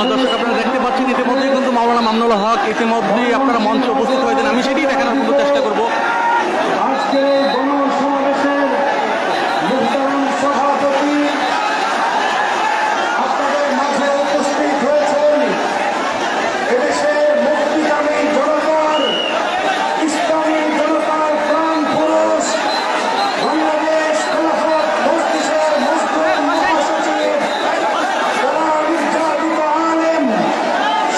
দর্শক আপনারা দেখতে পাচ্ছেন ইতিমধ্যেই কিন্তু মাওলানা মামুনুল হক ইতিমধ্যেই আপনারা মঞ্চে উপস্থিত হয়েছেন। আমি সেটাই দেখানোর কিন্তু চেষ্টা করবো। আজকে গণসমাবেশের মুহতারাম সভাপতি আপনাদের মাঝে উপস্থিত হয়েছেন এদেশের মুক্তিকামী জনতার, ইসলামী জনতার প্রাণ পুরুষ, বাংলাদেশ খেলাফত মজলিসের মজদুর মহাসচিব যারা নির্যাতিত আলেম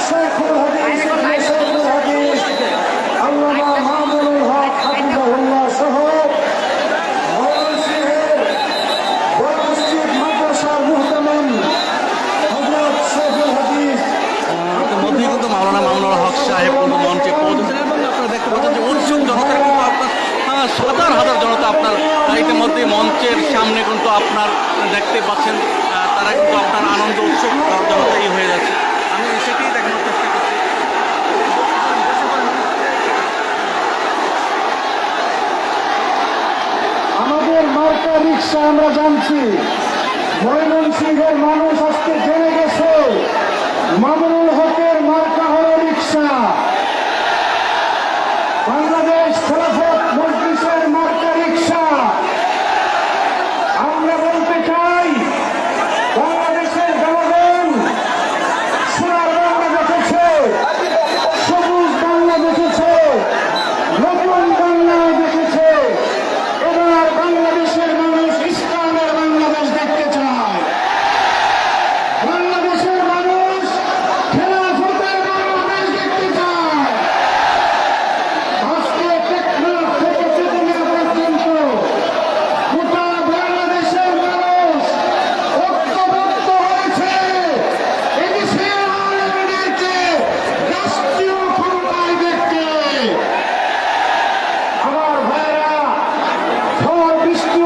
শেখুল হাদিস আল্লামা মামুনুল হক হাফিজাহুল্লাহ সহ ময়মনসিংহের বড় মসজিদ মাদ্রাসার মুহতামিম হযরত শেখুল হাদিস ইতিমধ্যেই কিন্তু মাওলানা মামুনুল হক সাহেব কিন্তু মঞ্চে পৌঁছেছেন এবং আপনারা দেখতে পাচ্ছেন যে উৎসুক জনতা কিন্তু আপনার হাজার হাজার জনতা আপনার ইতিমধ্যে মঞ্চের সামনে কিন্তু আপনার দেখতে পাচ্ছেন তারা কিন্তু আপনার আনন্দ উৎসুক জনতাই হয়ে যাচ্ছে। আমি সেটাই দেখানোর চেষ্টা করছি। আমাদের মার্কা রিক্সা আমরা জানছি, ময়মনসিংহের মানুষ আজকে জেনে গেছে মামুনুল হকের মার্কা হলো রিক্সা। বাংলাদেশ খেলাফত মজলিসের মার্কা রিক্সা। আমরা বলতে চাই বাংলাদেশের জনগণ সোনার বাংলা দেখেছে, সবুজ বাংলা দেখেছে, নতুন বাংলা দেখেছে। এবার বাংলাদেশের মানুষ ইসলামের বাংলাদেশ দেখতে চায়। বাংলাদেশের মানুষ খেলাফতের বাংলাদেশ দেখতে চায়। আজকে টেকনাফ থেকে চট্টগ্রাম পর্যন্ত গোটা বাংলাদেশের মানুষ ঐক্যবদ্ধ হয়েছে এদেশের আলেমদেরকে রাষ্ট্রীয় ক্ষমতায় দেখতে। আমার ভাইরা ঝড় বৃষ্টি